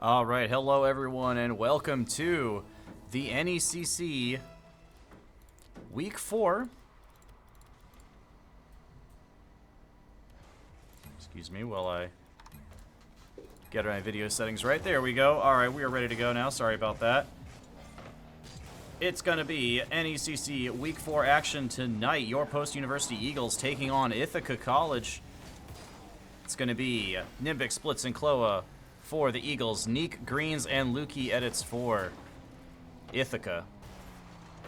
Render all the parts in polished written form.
All right, hello everyone, and welcome to the NECC Week 4. Excuse me while I get my video settings right. There we go. All right, we are ready to go now. Sorry about that. It's going to be NECC Week 4 action tonight. Your post-university Eagles taking on Ithaca College. It's going to be NiMBiiX, Blitz, and Klowa for the Eagles. NiMBiiX, Greens, and Lukey edits for Ithaca.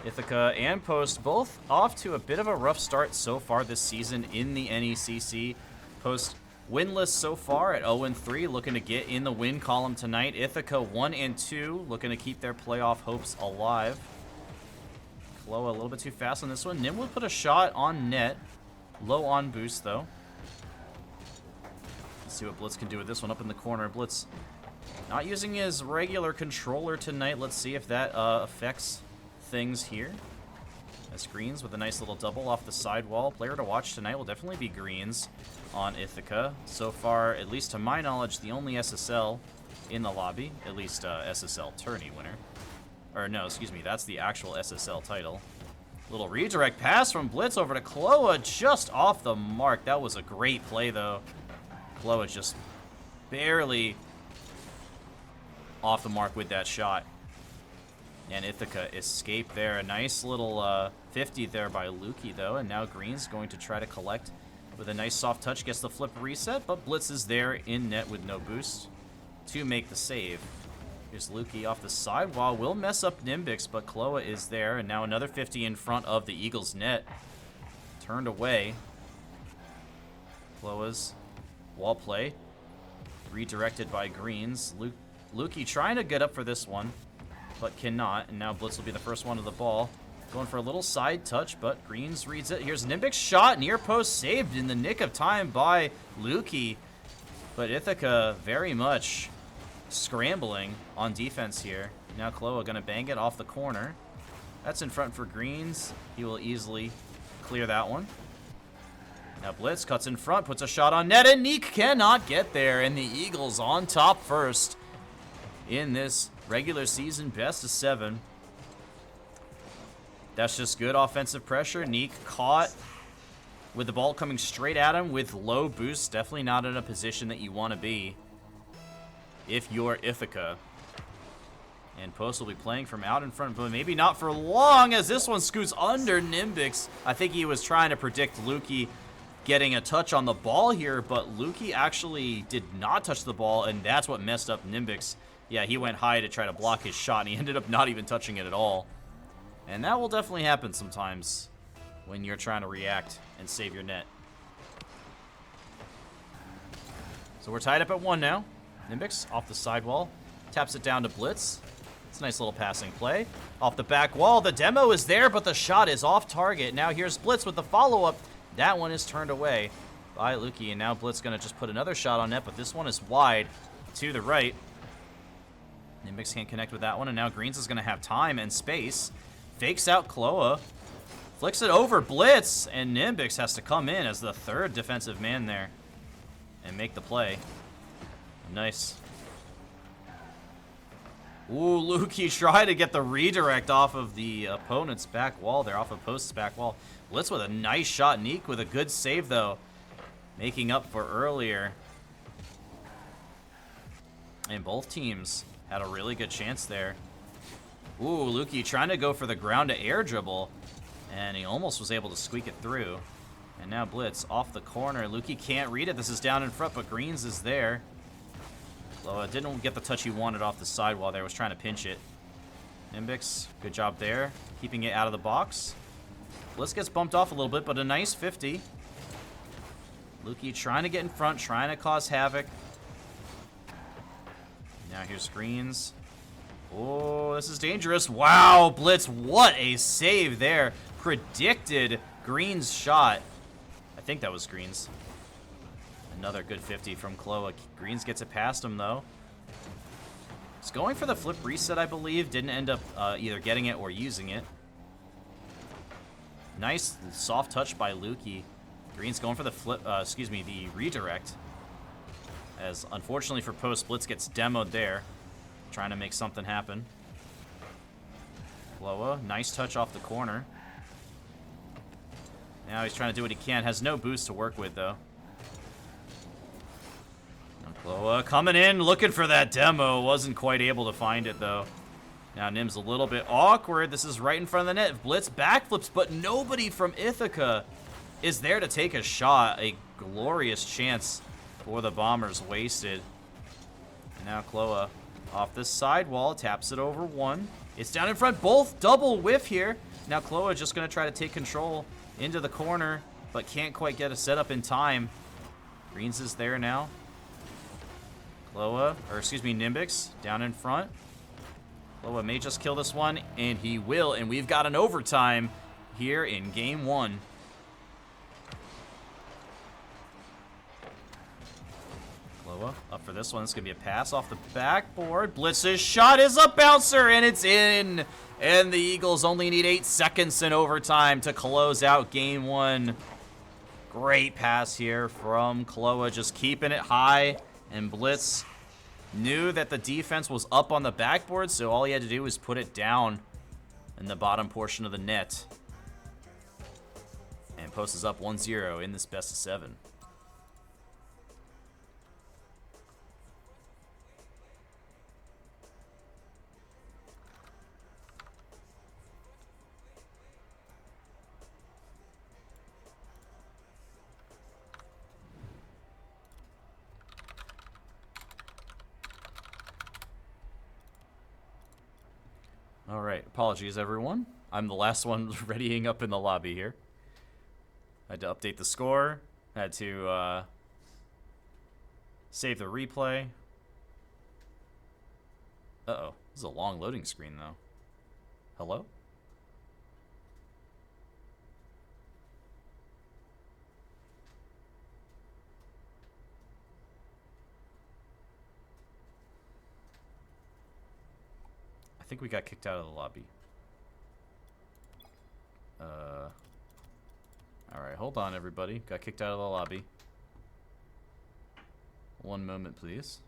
Ithaca and Post both off to a bit of a rough start so far this season in the NECC. Post winless so far at 0-3, looking to get in the win column tonight. Ithaca 1-2, looking to keep their playoff hopes alive. Klowa a little bit too fast on this one. Nim will put a shot on net. Low on boost, though. Let's see what Blitz can do with this one up in the corner. Blitz not using his regular controller tonight. Let's see if that affects things here. As Greens with a nice little double off the sidewall. Player to watch tonight will definitely be Greens on Ithaca. So far, at least to my knowledge, the only SSL in the lobby. At least SSL tourney winner. Or no, excuse me, that's the actual SSL title. Little redirect pass from Blitz over to Klowa, just off the mark. That was a great play, though. Klowa just barely off the mark with that shot. And Ithaca escaped there. A nice little 50 there by Lukey, though. And now Green's going to try to collect with a nice soft touch. Gets the flip reset, but Blitz is there in net with no boost to make the save. Here's Lukey off the sidewall. Will mess up NiMBiiX, but Klowa is there. And now another 50 in front of the Eagles' net. Turned away. Klowa's wall play. Redirected by Greens. Lukey trying to get up for this one, but cannot. And now Blitz will be the first one to the ball. Going for a little side touch, but Greens reads it. Here's NiMBiiX shot. Near post saved in the nick of time by Lukey. But Ithaca very much scrambling on defense here. Now Klowa gonna bang it off the corner. That's in front for Greens. He will easily clear that one. Now Blitz cuts in front, puts a shot on net, and NiMBiiX cannot get there. And the Eagles on top first in this regular season best of 7. That's just good offensive pressure. NiMBiiX caught with the ball coming straight at him with low boost. Definitely not in a position that you want to be if you're Ithaca. And Post will be playing from out in front, but maybe not for long as this one scoots under NiMBiiX. I think he was trying to predict Lukey getting a touch on the ball here, but Lukey actually did not touch the ball, and that's what messed up NiMBiiX. Yeah, he went high to try to block his shot, and he ended up not even touching it at all. And that will definitely happen sometimes when you're trying to react and save your net. So we're tied up at 1 now. NiMBiiX off the sidewall, taps it down to Blitz. It's a nice little passing play. Off the back wall, the demo is there, but the shot is off target. Now here's Blitz with the follow-up. That one is turned away by Lukey, and now Blitz gonna just put another shot on net, but this one is wide to the right. NiMBiiX can't connect with that one, and now Greens is gonna have time and space. Fakes out Klowa, flicks it over Blitz, and NiMBiiX has to come in as the third defensive man there and make the play. Nice. Ooh, Lukey tried to get the redirect off of the opponent's back wall there, off of Post's back wall. Blitz with a nice shot. NiMBiiX with a good save, though, making up for earlier. And both teams had a really good chance there. Ooh, Lukey trying to go for the ground-to-air dribble, and he almost was able to squeak it through. And now Blitz off the corner. Lukey can't read it. This is down in front, but Greens is there. Klowa didn't get the touch he wanted off the sidewall there. Was trying to pinch it. NiMBiiX, good job there, keeping it out of the box. Blitz gets bumped off a little bit, but a nice 50. Lukey trying to get in front, trying to cause havoc. Now here's Greens. Oh, this is dangerous. Wow, Blitz, what a save there. Predicted Greens' shot. I think that was Greens. Another good 50 from Klowa. Greens gets it past him, though. He's going for the flip reset, I believe. Didn't end up either getting it or using it. Nice soft touch by Lukey. Green's going for the flip, the redirect. As unfortunately for Post, Blitz gets demoed there. trying to make something happen. Klowa, nice touch off the corner. Now he's trying to do what he can. Has no boost to work with, though. Now Klowa coming in, looking for that demo. Wasn't quite able to find it, though. Now NIMBiiX a little bit awkward. This is right in front of the net. Blitz backflips, but nobody from Ithaca is there to take a shot. A glorious chance for the Bombers wasted. And now Klowa off this sidewall, taps it over one. It's down in front, both double whiff here. Now Klowa just gonna try to take control into the corner, but can't quite get a setup in time. Greens is there now. Klowa, or excuse me, NiMBiiX down in front. Klowa may just kill this one, and he will, and we've got an overtime here in game one. Klowa up for this one. It's going to be a pass off the backboard. Blitz's shot is a bouncer, and it's in. And the Eagles only need 8 seconds in overtime to close out game one. Great pass here from Klowa, just keeping it high. And Blitz knew that the defense was up on the backboard, so all he had to do was put it down in the bottom portion of the net. And Post is up 1-0 in this best of 7. All right, apologies everyone. I'm the last one readying up in the lobby here. I had to update the score. I had to save the replay. Uh-oh, this is a long loading screen though. Hello? I think we got kicked out of the lobby. Alright, hold on everybody. Got kicked out of the lobby. One moment, please.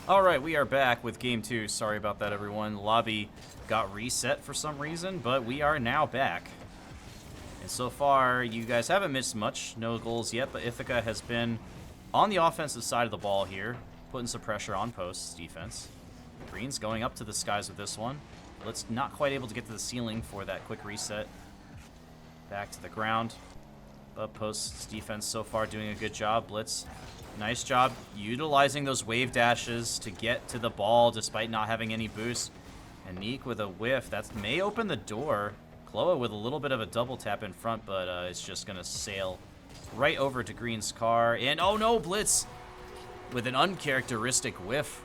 Alright, we are back with game 2. Sorry about that, everyone. Lobby got reset for some reason, but we are now back. And so far, you guys haven't missed much. No goals yet, but Ithaca has been on the offensive side of the ball here, putting some pressure on Post's defense. Green's going up to the skies with this one. Blitz not quite able to get to the ceiling for that quick reset. Back to the ground. But Post's defense so far doing a good job. Blitz, nice job utilizing those wave dashes to get to the ball despite not having any boost. And NiMBiiX with a whiff. That may open the door. Klowa with a little bit of a double tap in front, but it's just going to sail right over to Green's car. And oh no, Blitz with an uncharacteristic whiff.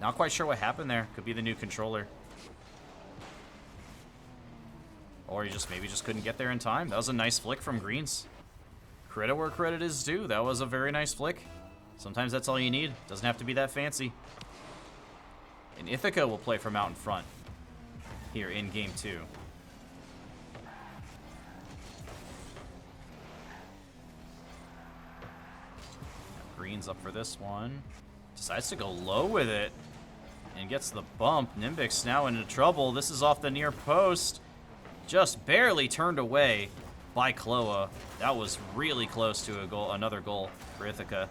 Not quite sure what happened there. Could be the new controller. Or he just maybe just couldn't get there in time. That was a nice flick from Greens. Credit where credit is due. That was a very nice flick. Sometimes that's all you need. Doesn't have to be that fancy. And Ithaca will play from out in front here in game 2. Greens up for this one. Decides to go low with it and gets the bump. NiMBiiX now into trouble. This is off the near post. Just barely turned away by Klowa. That was really close to a goal, another goal for Ithaca.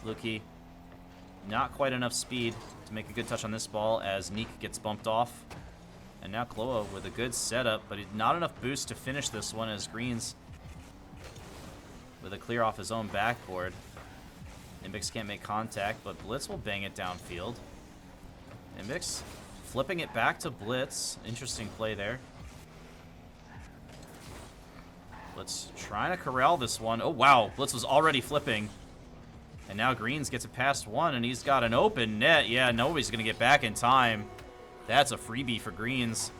Luki, not quite enough speed to make a good touch on this ball as NiMBiiX gets bumped off. And now Klowa with a good setup, but not enough boost to finish this one as Greens with a clear off his own backboard. NiMBiiX can't make contact, but Blitz will bang it downfield. NiMBiiX flipping it back to Blitz. Interesting play there. Blitz trying to corral this one. Oh, wow. Blitz was already flipping. And now Greens gets it past one, and he's got an open net. Yeah, nobody's going to get back in time. That's a freebie for Greens.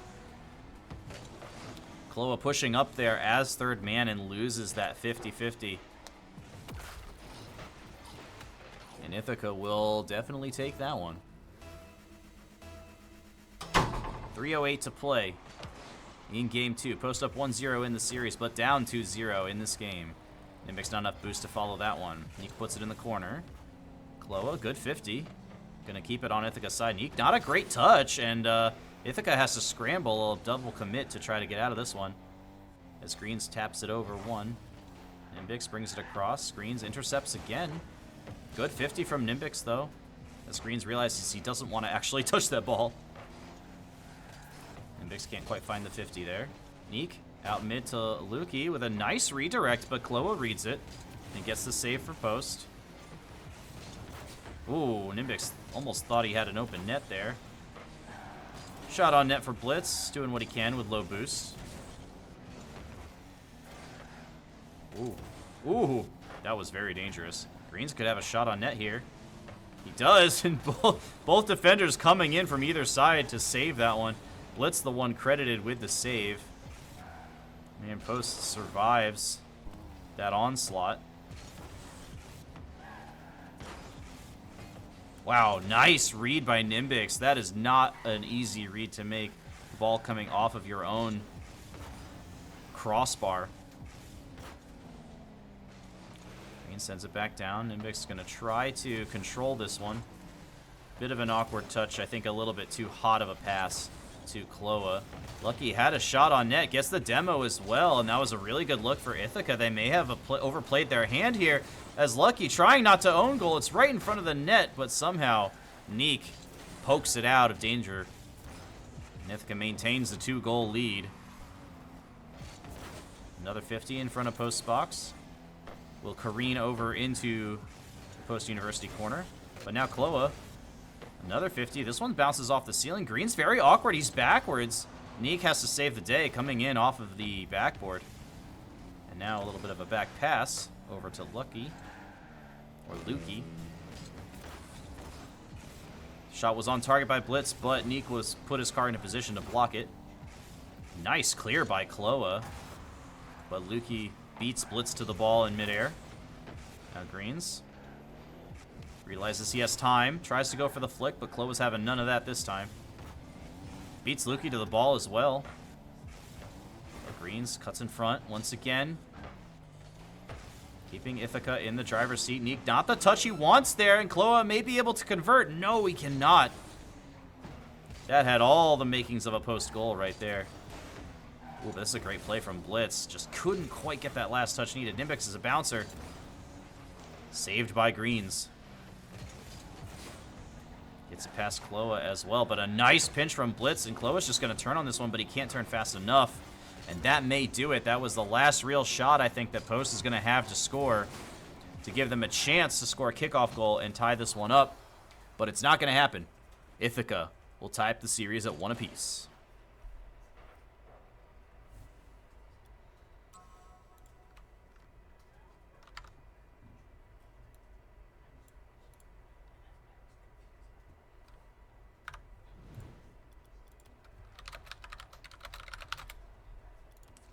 Klowa pushing up there as third man and loses that 50-50. And Ithaca will definitely take that one. 3:08 to play in game 2. Post up 1-0 in the series, but down 2-0 in this game. NiMBiiX not enough boost to follow that one. NiMBiiX puts it in the corner. Klowa, good 50. Gonna keep it on Ithaca's side. NiMBiiX, not a great touch, and Ithaca has to scramble, a double commit to try to get out of this one. As Greens taps it over one. NiMBiiX brings it across. Greens intercepts again. Good 50 from NiMBiiX, though. As Greens realizes he doesn't want to actually touch that ball. NiMBiiX can't quite find the 50 there. NiMBiiX out mid to Luki with a nice redirect, but Klowa reads it and gets the save for post. Ooh, NiMBiiX almost thought he had an open net there. Shot on net for Blitz, doing what he can with low boost. Ooh. Ooh, that was very dangerous. Greens could have a shot on net here. He does, and both defenders coming in from either side to save that one. Blitz the one credited with the save. Man, post survives that onslaught. Wow, nice read by NiMBiiX. That is not an easy read to make. The ball coming off of your own crossbar. Green sends it back down. NiMBiiX is going to try to control this one. Bit of an awkward touch. I think a little bit too hot of a pass to Klowa. Lucky had a shot on net. Gets the demo as well, and that was a really good look for Ithaca. They may have overplayed their hand here as Lucky trying not to own goal. It's right in front of the net, but somehow NiMBiiX pokes it out of danger. And Ithaca maintains the 2-goal lead. Another 50 in front of post box. Will careen over into the post university corner. But now Klowa, another 50. This one bounces off the ceiling. Green's very awkward. He's backwards. NiMBiiX has to save the day coming in off of the backboard. And now a little bit of a back pass over to Lucky. Or Luki. Shot was on target by Blitz, but NiMBiiX was put his car in a position to block it. Nice clear by Klowa. But Luki beats Blitz to the ball in midair. Now Greens realizes he has time. Tries to go for the flick, but Klowa's having none of that this time. Beats Luki to the ball as well. But Greens cuts in front once again. Keeping Ithaca in the driver's seat. NiMBiiX not the touch he wants there, and Klowa may be able to convert. No, he cannot. That had all the makings of a post goal right there. Ooh, this is a great play from Blitz. Just couldn't quite get that last touch needed. NiMBiiX is a bouncer. Saved by Greens. Gets it past Klowa as well, but a nice pinch from Blitz, and Klowa's just going to turn on this one, but he can't turn fast enough. And that may do it. That was the last real shot I think that Post is going to have to score to give them a chance to score a kickoff goal and tie this one up. But it's not going to happen. Ithaca will tie up the series at 1 apiece.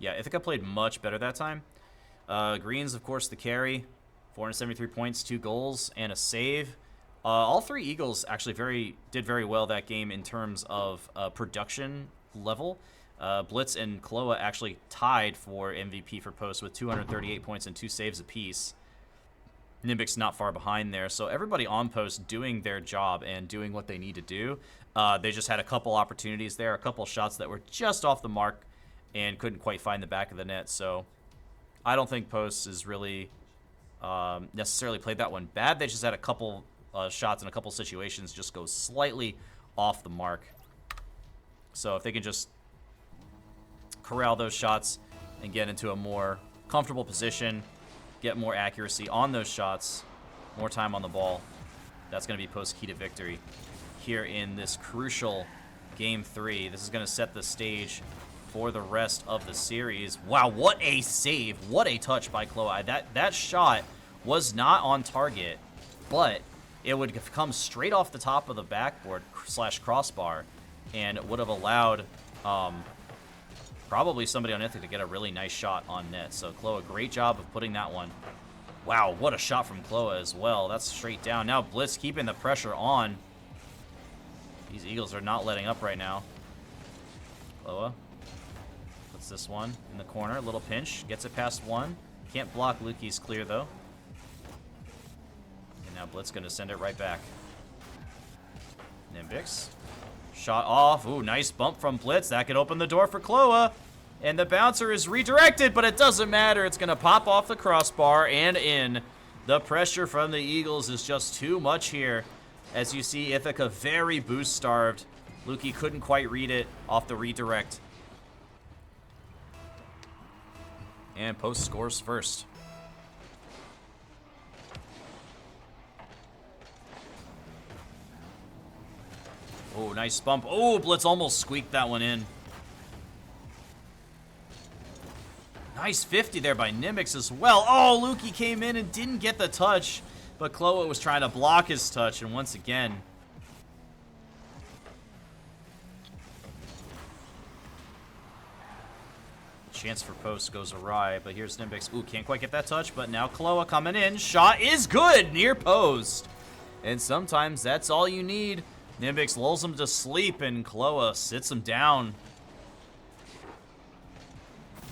Yeah, Ithaca played much better that time. Greens, of course, the carry. 473 points, 2 goals, and a save. All 3 Eagles actually did very well that game in terms of production level. Blitz and Klowa actually tied for MVP for Post with 238 points and 2 saves apiece. NiMBiiX not far behind there. So everybody on Post doing their job and doing what they need to do. They just had a couple opportunities there, a couple shots that were just off the mark. and couldn't quite find the back of the net. So I don't think Post is really necessarily played that one bad. They just had a couple shots in a couple situations just go slightly off the mark. So if they can just corral those shots and get into a more comfortable position, get more accuracy on those shots, more time on the ball, that's going to be Post key to victory here in this crucial Game 3. This is going to set the stage for the rest of the series. Wow, what a save. What a touch by Klowa. That shot was not on target, but it would have come straight off the top of the backboard / crossbar and would have allowed probably somebody on Ithaca to get a really nice shot on net. So Klowa, great job of putting that one. Wow, what a shot from Klowa as well. That's straight down. Now Blitz keeping the pressure on. These Eagles are not letting up right now. Klowa puts this one in the corner. Little pinch. Gets it past one. Can't block Lukey's clear, though. And now Blitz going to send it right back. NiMBiiX. Shot off. Ooh, nice bump from Blitz. That could open the door for Klowa. And the bouncer is redirected, but it doesn't matter. It's going to pop off the crossbar and in. The pressure from the Eagles is just too much here. As you see, Ithaca very boost-starved. Lukey couldn't quite read it off the redirect. And Post scores first. Oh, nice bump. Oh, Blitz almost squeaked that one in. Nice 50 there by NiMBiiX as well. Oh, Lukey came in and didn't get the touch, but Klowa was trying to block his touch, and once again, the chance for Post goes awry, but here's NiMBiiX. Ooh, can't quite get that touch, but now Klowa coming in. Shot is good, near post. And sometimes that's all you need. NiMBiiX lulls him to sleep, and Klowa sits him down.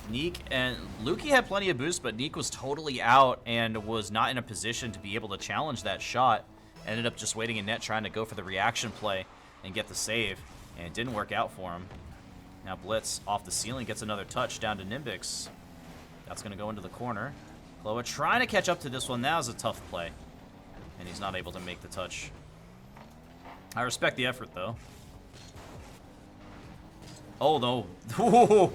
NiMBiiX and Lukey had plenty of boost, but NiMBiiX was totally out and was not in a position to be able to challenge that shot. Ended up just waiting in net, trying to go for the reaction play and get the save, and it didn't work out for him. Now Blitz off the ceiling gets another touch down to NiMBiiX. That's going to go into the corner. Klowa trying to catch up to this one. That was a tough play, and he's not able to make the touch. I respect the effort, though. Oh, no.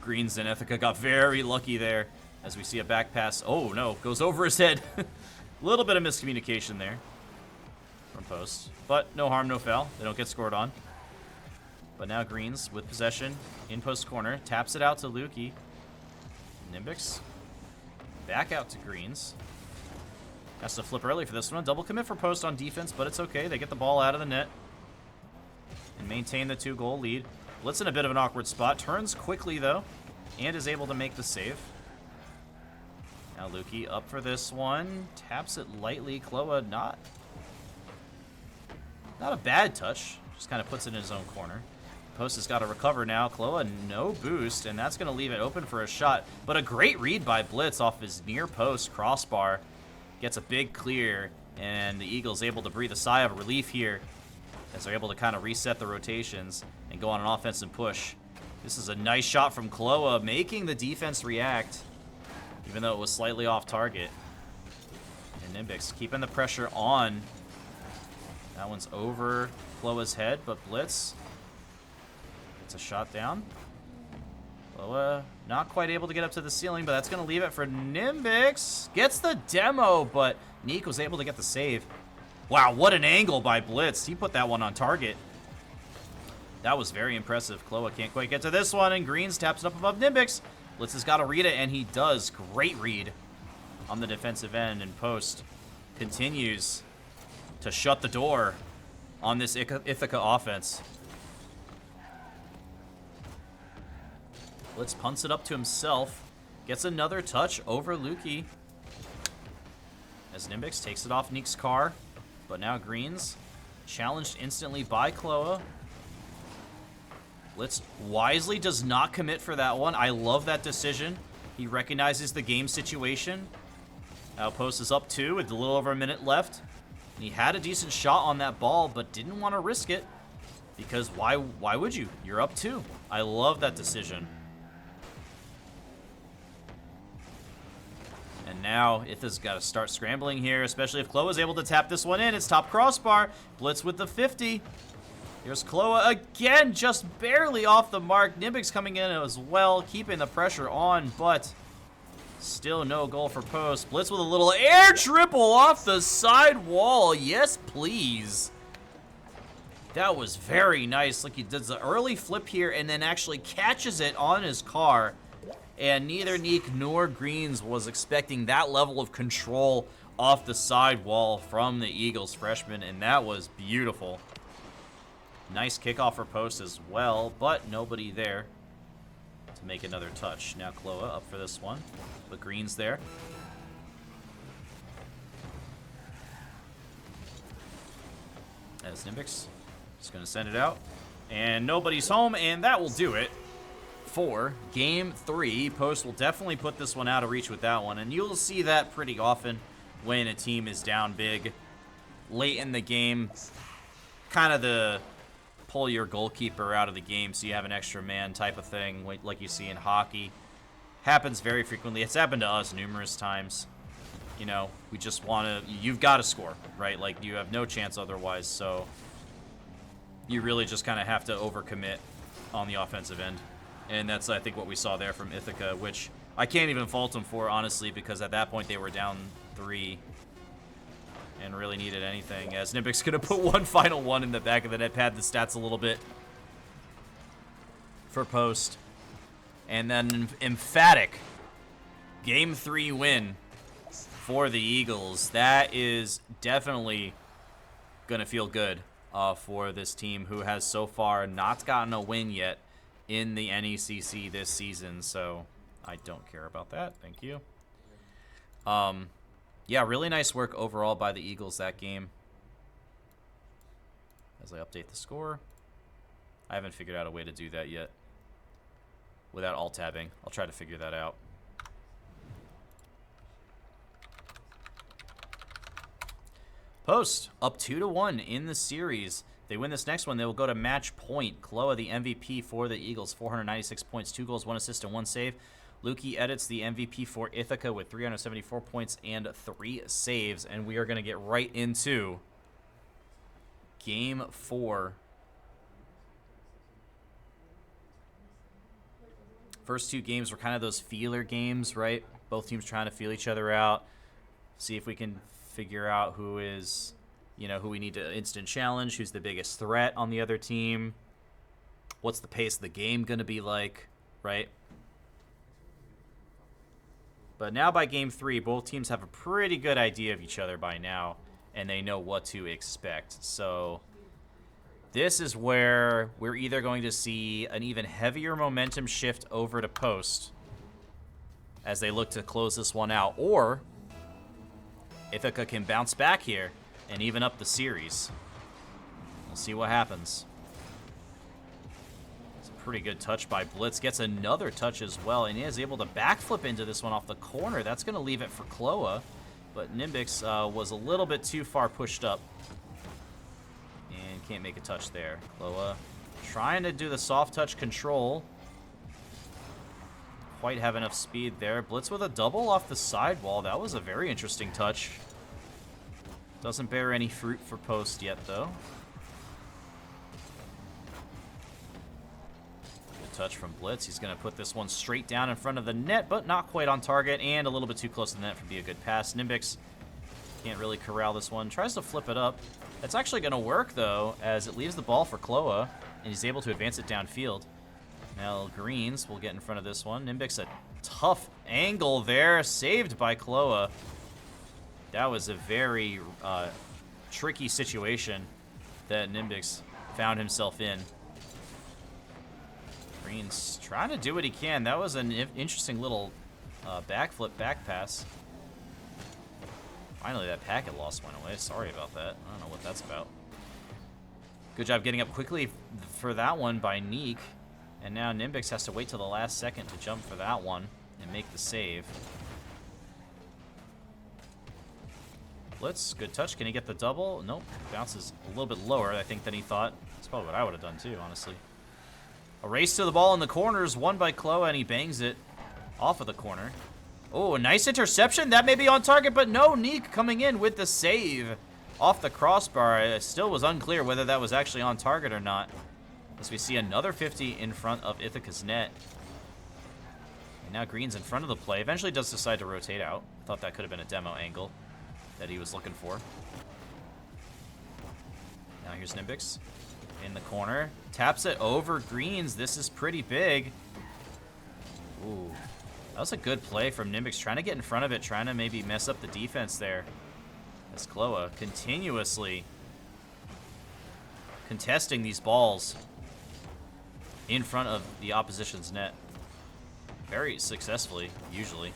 Greens and Ithaca got very lucky there as we see a back pass. Oh, no. Goes over his head. A little bit of miscommunication there from Post. But no harm, no foul. They don't get scored on. But now Greens with possession in Post corner. Taps it out to Lukey. NiMBiiX back out to Greens. Has to flip early for this one. Double commit for Post on defense, but it's okay. They get the ball out of the net and maintain the 2-goal lead. Blitz in a bit of an awkward spot. Turns quickly, though, and is able to make the save. Now Lukey up for this one. Taps it lightly. Klowa not a bad touch. Just kind of puts it in his own corner. Post has got to recover now. Klowa no boost, and that's going to leave it open for a shot. But a great read by Blitz off his near post crossbar. Gets a big clear, and the Eagles able to breathe a sigh of relief here as they're able to kind of reset the rotations and go on an offensive push. This is a nice shot from Klowa, making the defense react, even though it was slightly off target. And NiMBiiX keeping the pressure on. That one's over Klowa's head, but Blitz gets a shot down. Klowa not quite able to get up to the ceiling, but that's going to leave it for NiMBiiX. Gets the demo, but NiMBiiX was able to get the save. Wow, what an angle by Blitz. He put that one on target. That was very impressive. Klowa can't quite get to this one, and Greens taps it up above NiMBiiX. Blitz has got to read it, and he does. Great read on the defensive end, and Post continues to shut the door on this Ithaca offense. Blitz punts it up to himself. Gets another touch over Lukey. As NiMBiiX takes it off NiMBiiX's car. But now Greens challenged instantly by Klowa. Blitz wisely does not commit for that one. I love that decision. He recognizes the game situation. Now Post is up 2 with a little over a minute left. And he had a decent shot on that ball, but didn't want to risk it. Because why would you? You're up 2. I love that decision And now Ithaca's got to start scrambling here, especially if Klowa's able to tap this one in. It's top crossbar. Blitz with the 50. Here's Klowa again, just barely off the mark. NiMBiiX coming in as well, keeping the pressure on, but still no goal for post. Blitz with a little air triple off the side wall. Yes, please. That was very nice. Like, he does the early flip here and then actually catches it on his car. And neither NECC nor Greens was expecting that level of control off the sidewall from the Eagles freshman, and that was beautiful. Nice kickoff for post as well, but nobody there to make another touch. Now Klowa up for this one, but Greens there. As NiMBiiX is going to send it out, and nobody's home, and that will do it. For game 3, post will definitely put this one out of reach with that one, and you'll see that pretty often when a team is down big late in the game. Kind of the pull your goalkeeper out of the game so you have an extra man type of thing, like you see in hockey. Happens very frequently. It's happened to us numerous times. You know, we just want to, you've got to score, right? Like, you have no chance otherwise, so you really just kind of have to overcommit on the offensive end. And that's, I think, what we saw there from Ithaca, which I can't even fault them for, honestly, because at that point they were down 3 and really needed anything. As NiMBiiX going to put one final one in the back of the net, pad the stats a little bit for post. And then an emphatic game 3 win for the Eagles. That is definitely going to feel good for this team, who has so far not gotten a win yet in the NECC this season, so I don't care about that. Thank you. Yeah, really nice work overall by the Eagles that game. As I update the score, I haven't figured out a way to do that yet without alt-tabbing. I'll try to figure that out. Post up 2-1 in the series. They win this next one, they will go to match point. Klowa, the MVP for the Eagles, 496 points, 2 goals, 1 assist, and 1 save. Lukey edits the MVP for Ithaca with 374 points and 3 saves. And we are going to get right into game 4. First 2 games were kind of those feeler games, right? Both teams trying to feel each other out. See if we can figure out who is, you know, who we need to instant challenge, who's the biggest threat on the other team, what's the pace of the game going to be like, right? But now by game 3, both teams have a pretty good idea of each other by now, and they know what to expect. So this is where we're either going to see an even heavier momentum shift over to post as they look to close this one out, or Ithaca can bounce back here and even up the series. We'll see what happens. It's a pretty good touch by Blitz. Gets another touch as well, and he is able to backflip into this one off the corner. That's going to leave it for Klowa, but NiMBiiX was a little bit too far pushed up and can't make a touch there. Klowa trying to do the soft touch control. Quite have enough speed there. Blitz with a double off the sidewall. That was a very interesting touch. Doesn't bear any fruit for post yet, though. Good touch from Blitz. He's going to put this one straight down in front of the net, but not quite on target, and a little bit too close to the net for be a good pass. NiMBiiX can't really corral this one. Tries to flip it up. That's actually going to work, though, as it leaves the ball for Klowa, and he's able to advance it downfield. Now Greens will get in front of this one. NiMBiiX a tough angle there, saved by Klowa. That was a very tricky situation that NiMBiiX found himself in. Greens trying to do what he can. That was an interesting little backflip back pass. Finally, that packet loss went away. Sorry about that. I don't know what that's about. Good job getting up quickly for that one by NECC. And now NiMBiiX has to wait till the last second to jump for that one and make the save. Blitz, good touch. Can he get the double? Nope. Bounces a little bit lower, I think, than he thought. That's probably what I would have done too, honestly. A race to the ball in the corners, won by Klowa, and he bangs it off of the corner. Oh, a nice interception. That may be on target, but no. NiMBiiX coming in with the save off the crossbar. It still was unclear whether that was actually on target or not. As we see another 50 in front of Ithaca's net. And now Green's in front of the play. Eventually does decide to rotate out. Thought that could have been a demo angle that he was looking for. Now here's NiMBiiX in the corner. Taps it over Greens. This is pretty big. Ooh. That was a good play from NiMBiiX. Trying to get in front of it. Trying to maybe mess up the defense there. As Klowa continuously contesting these balls in front of the opposition's net. Very successfully, usually.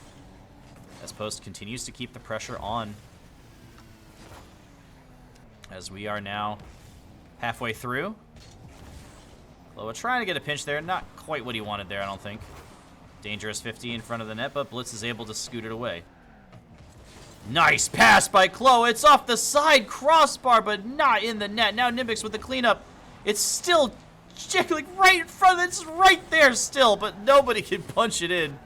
As Post continues to keep the pressure on. As we are now halfway through. Klowa trying to get a pinch there. Not quite what he wanted there, I don't think. Dangerous 50 in front of the net, but Blitz is able to scoot it away. Nice pass by Klowa. It's off the side crossbar, but not in the net. Now NiMBiiX with the cleanup. It's still jiggling right in front of it. It's right there still, but nobody can punch it in.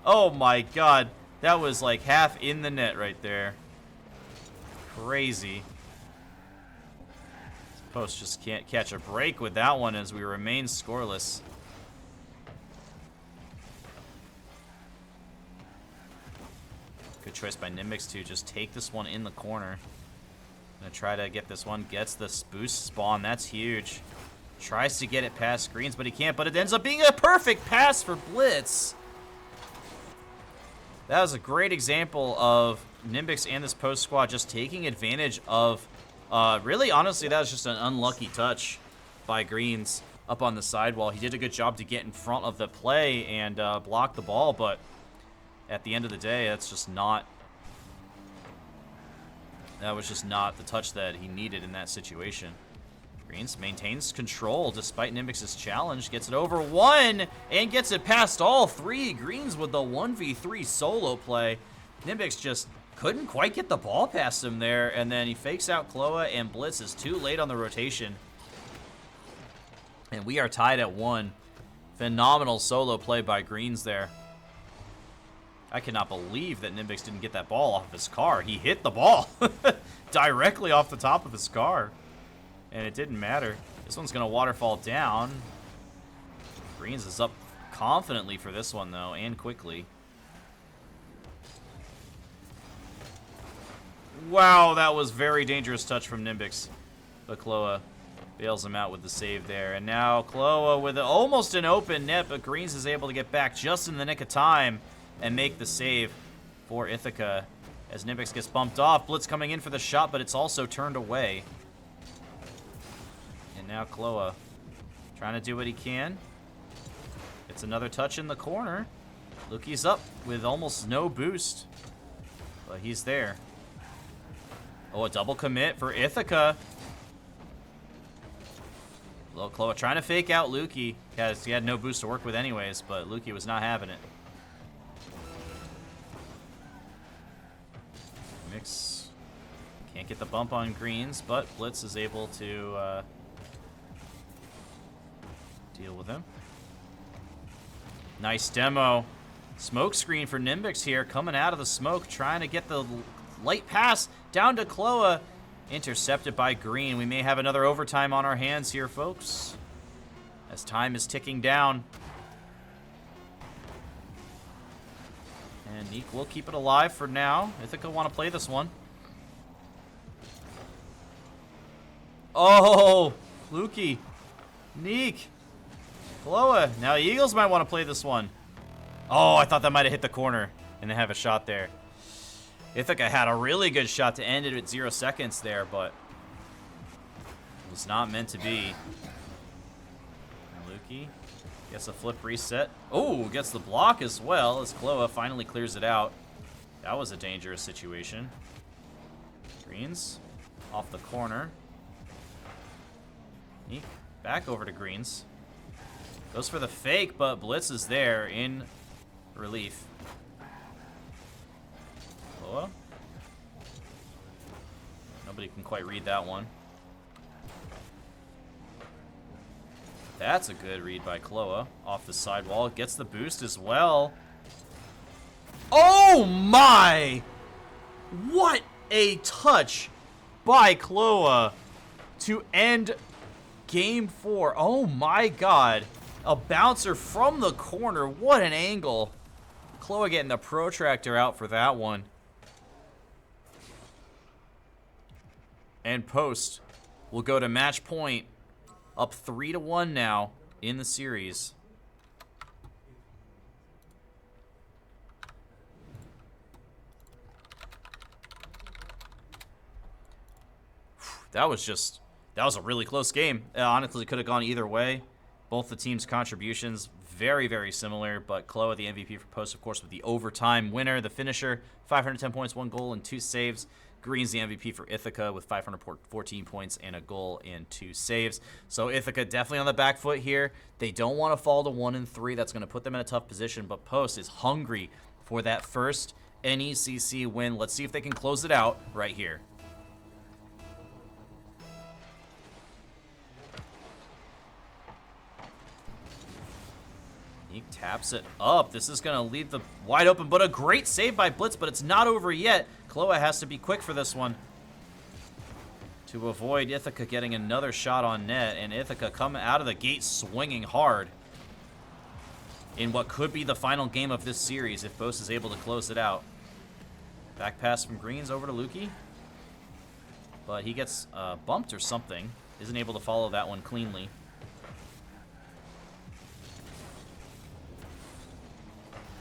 Oh my god. That was like half in the net right there. Crazy. Post just can't catch a break with that one as we remain scoreless. Good choice by NiMBiiX to just take this one in the corner. Gonna try to get this one. Gets the boost spawn. That's huge. Tries to get it past Greens, but he can't. But it ends up being a perfect pass for Blitz. That was a great example of NiMBiiX and this post squad just taking advantage of, really, honestly, that was just an unlucky touch by Greens up on the sidewall. He did a good job to get in front of the play and block the ball, but at the end of the day, that's just not, that was just not the touch that he needed in that situation. Greens maintains control despite NiMBiiX's challenge. Gets it over one and gets it past all three. Greens with the 1v3 solo play. NiMBiiX just couldn't quite get the ball past him there, and then he fakes out Klowa, and Blitz is too late on the rotation. And we are tied at 1. Phenomenal solo play by Greens there. I cannot believe that NiMBiiX didn't get that ball off of his car. He hit the ball directly off the top of his car. And it didn't matter. This one's going to waterfall down. Greens is up confidently for this one, though, and quickly. Wow, that was very dangerous touch from NiMBiiX. But Klowa bails him out with the save there. And now Klowa with almost an open net, but Greens is able to get back just in the nick of time and make the save for Ithaca. As NiMBiiX gets bumped off, Blitz coming in for the shot, but it's also turned away. And now Klowa trying to do what he can. It's another touch in the corner. Luki's up with almost no boost, but he's there. Oh, a double commit for Ithaca. Little Klowa trying to fake out Luki. He had no boost to work with anyways, but Luki was not having it. NiMBiiX can't get the bump on Greens, but Blitz is able to deal with him. Nice demo. Smoke screen for NiMBiiX here, coming out of the smoke, trying to get the light pass down to Klowa. Intercepted by Green. We may have another overtime on our hands here, folks, as time is ticking down. And NiMBiiX will keep it alive for now. Ithaca want to play this one. Oh, Luki. NiMBiiX. Klowa. Now Eagles might want to play this one. Oh, I thought that might have hit the corner and they have a shot there. Ithaca had a really good shot to end it at 0 seconds there, but it was not meant to be. Luki gets a flip reset. Oh, gets the block as well as Klowa finally clears it out. That was a dangerous situation. Greens off the corner. NiMBiiX back over to Greens. Goes for the fake, but Blitz is there in relief. Klowa. Nobody can quite read that one. That's a good read by Klowa. Off the sidewall. Gets the boost as well. Oh my! What a touch by Klowa to end game 4. Oh my god. A bouncer from the corner. What an angle. Klowa getting the protractor out for that one. And post will go to match point. Up 3-1 now in the series. That was a really close game. Honestly, could have gone either way. Both the teams' contributions very, very similar, but Klowa, the MVP for post, of course, with the overtime winner, the finisher, 510 points, 1 goal, and 2 saves. Green's the MVP for Ithaca with 514 points and a goal and 2 saves. So Ithaca definitely on the back foot here. They don't want to fall to 1-3. That's going to put them in a tough position, but post is hungry for that first NECC win. Let's see if they can close it out right here. He taps it up. This is going to leave the wide open, but a great save by Blitz, but it's not over yet. Klowa has to be quick for this one to avoid Ithaca getting another shot on net, and Ithaca come out of the gate swinging hard in what could be the final game of this series if Bose is able to close it out. Back pass from Greens over to Lukey, but he gets bumped or something. Isn't able to follow that one cleanly.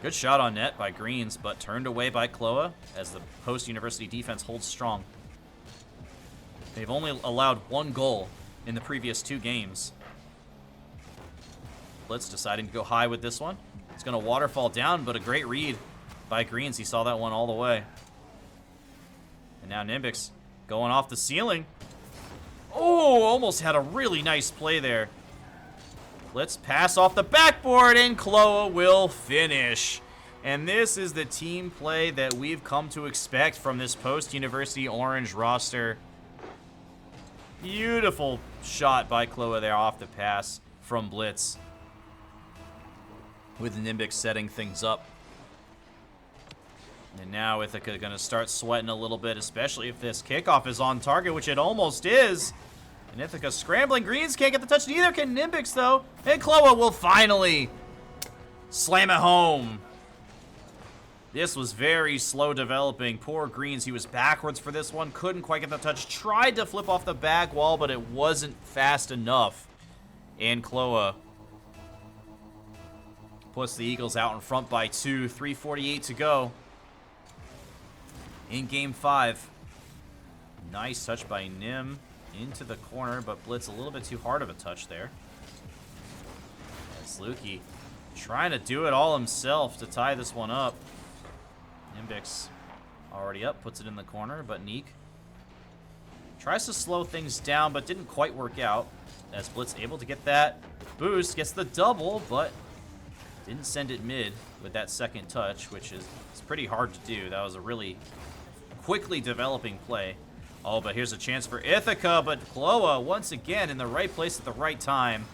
Good shot on net by Greens, but turned away by Klowa as the Post University defense holds strong. They've only allowed 1 goal in the previous 2 games. Blitz deciding to go high with this one. It's going to waterfall down, but a great read by Greens. He saw that one all the way. And now NiMBiiX going off the ceiling. Oh, almost had a really nice play there. Let's pass off the backboard, and Klowa will finish. And this is the team play that we've come to expect from this post-University Orange roster. Beautiful shot by Klowa there off the pass from Blitz, with NiMBiiX setting things up. And now Ithaca going to start sweating a little bit, especially if this kickoff is on target, which it almost is. And Ithaca scrambling. Greens can't get the touch. Neither can NiMBiiX, though. And Klowa will finally slam it home. This was very slow developing. Poor Greens. He was backwards for this one. Couldn't quite get the touch. Tried to flip off the back wall, but it wasn't fast enough. And Klowa puts the Eagles out in front by 2. 3:48 to go in Game 5. Nice touch by Nim. Into the corner, but Blitz a little bit too hard of a touch there. It's Lukey trying to do it all himself to tie this one up. NiMBiiX already up, puts it in the corner, but NiMBiiX tries to slow things down, but didn't quite work out. As Blitz able to get that boost, gets the double, but didn't send it mid with that second touch, which is pretty hard to do. That was a really quickly developing play. Oh, but here's a chance for Ithaca, but Klowa, once again, in the right place at the right time,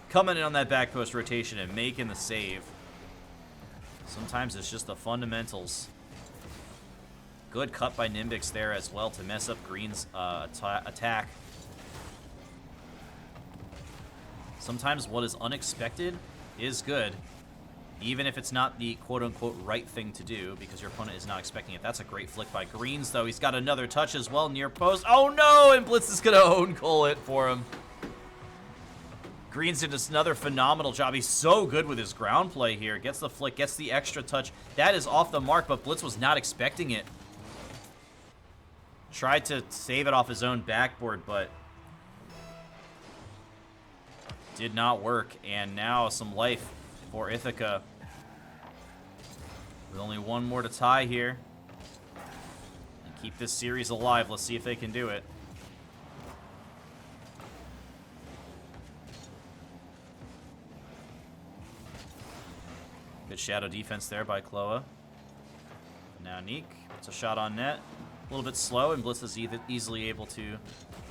coming in on that back post rotation and making the save. Sometimes it's just the fundamentals. Good cut by NiMBiiX there as well to mess up Green's attack. Sometimes what is unexpected is good, even if it's not the quote-unquote right thing to do, because your opponent is not expecting it. That's a great flick by Greens, though. He's got another touch as well near post. Oh, no! And Blitz is going to own goal it for him. Greens did just another phenomenal job. He's so good with his ground play here. Gets the flick, gets the extra touch. That is off the mark, but Blitz was not expecting it. Tried to save it off his own backboard, but did not work. And now some life for Ithaca. With only 1 more to tie here. And keep this series alive. Let's see if they can do it. Good shadow defense there by Klowa. Now NiMBiiX puts a shot on net. A little bit slow, and Blitz is easily able to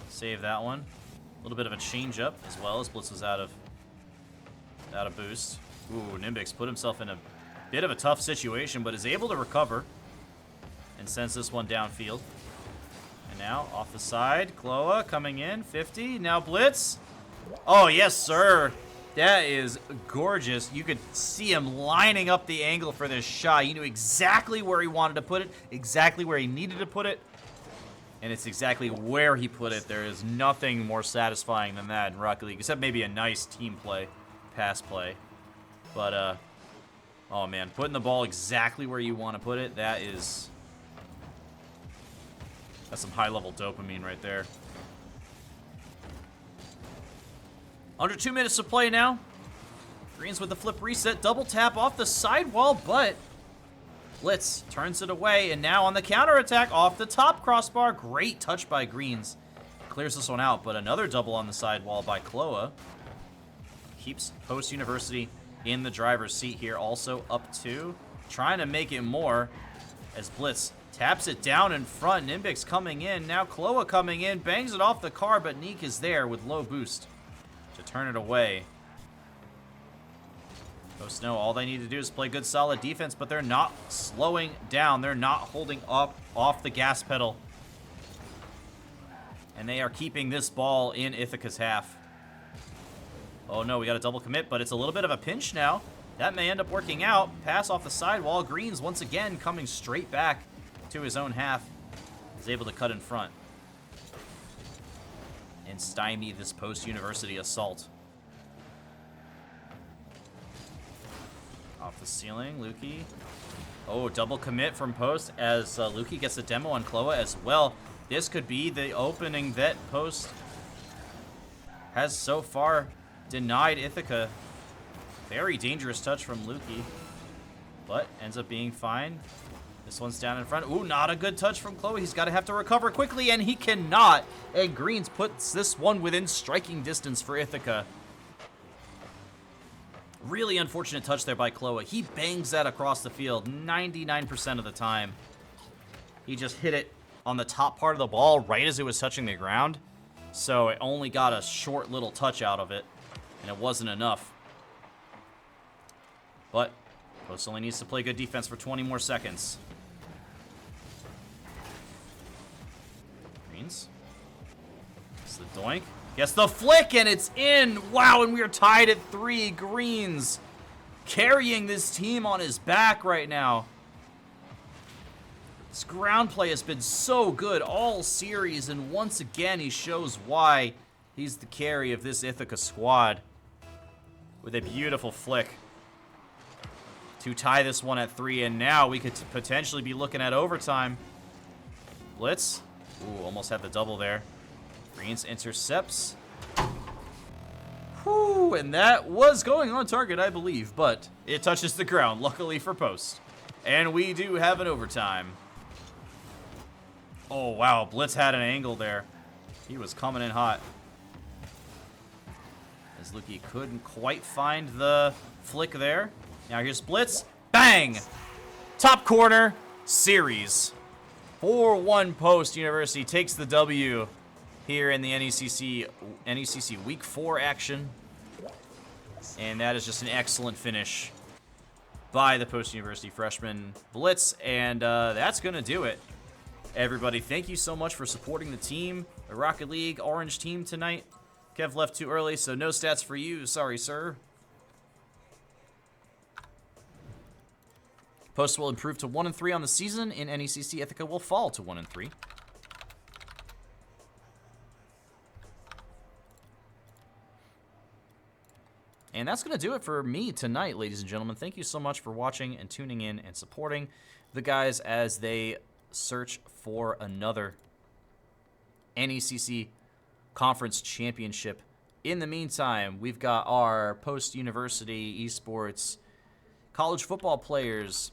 save that one. A little bit of a change-up as well, as Blitz was out of boost. Ooh, NiMBiiX put himself in a bit of a tough situation, but is able to recover and sends this one downfield. And now off the side, Klowa coming in, 50. Now Blitz. Oh, yes, sir. That is gorgeous. You could see him lining up the angle for this shot. He knew exactly where he wanted to put it, exactly where he needed to put it, and it's exactly where he put it. There is nothing more satisfying than that in Rocket League, except maybe a nice team play, pass play. But, oh, man, putting the ball exactly where you want to put it, that's some high-level dopamine right there. Under 2 minutes to play now. Greens with the flip reset. Double tap off the sidewall, but Blitz turns it away. And now on the counterattack off the top crossbar. Great touch by Greens. Clears this one out, but another double on the sidewall by Klowa. Keeps Post University in the driver's seat here. Also up 2. Trying to make it more as Blitz taps it down in front. NiMBiiX coming in. Now Klowa coming in. Bangs it off the car, but NECC is there with low boost to turn it away. Post know all they need to do is play good solid defense, but they're not slowing down. They're not holding up off the gas pedal. And they are keeping this ball in Ithaca's half. Oh no, we got a double commit, but it's a little bit of a pinch now. That may end up working out. Pass off the sidewall. Greens once again coming straight back to his own half. Is able to cut in front and stymie this Post-University assault. Off the ceiling, Lukey. Oh, double commit from Post as Lukey gets a demo on Klowa as well. This could be the opening that Post has so far denied Ithaca. Very dangerous touch from Lukey, but ends up being fine. This one's down in front. Ooh, not a good touch from Klowa. He's got to have to recover quickly, and he cannot. And Greens puts this one within striking distance for Ithaca. Really unfortunate touch there by Klowa. He bangs that across the field 99% of the time. He just hit it on the top part of the ball right as it was touching the ground. So it only got a short little touch out of it, and it wasn't enough. But Post only needs to play good defense for 20 more seconds. Greens. It's the doink. Gets the flick, and it's in. Wow, and we are tied at 3. Greens carrying this team on his back right now. This ground play has been so good all series, and once again he shows why he's the carry of this Ithaca squad with a beautiful flick to tie this one at 3, and now we could potentially be looking at overtime. Blitz. Ooh, almost had the double there. Greens intercepts. Whew, and that was going on target, I believe, but it touches the ground, luckily for Post. And we do have an overtime. Oh, wow, Blitz had an angle there. He was coming in hot. As Lukey couldn't quite find the flick there. Now here's Blitz. Bang! Top corner, series. 4-1 Post University takes the W here in the NECC Week 4 action. And that is just an excellent finish by the Post University freshman Blitz. And that's going to do it. Everybody, thank you so much for supporting the team, the Rocket League Orange team tonight. Kev left too early, so no stats for you. Sorry, sir. Post will improve to 1-3 on the season. In NECC, Ithaca will fall to 1-3. And that's going to do it for me tonight, ladies and gentlemen. Thank you so much for watching and tuning in and supporting the guys as they search for another NECC Conference Championship. In the meantime, we've got our post-university esports college football players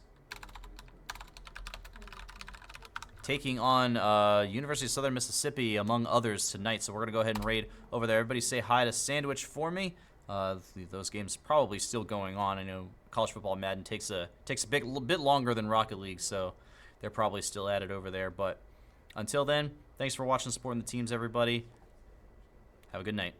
taking on University of Southern Mississippi, among others, tonight. So we're going to go ahead and raid over there. Everybody say hi to Sandwich for me. Those games probably still going on. I know college football Madden takes a bit longer than Rocket League, so they're probably still at it over there. But until then, thanks for watching and supporting the teams, everybody. Have a good night.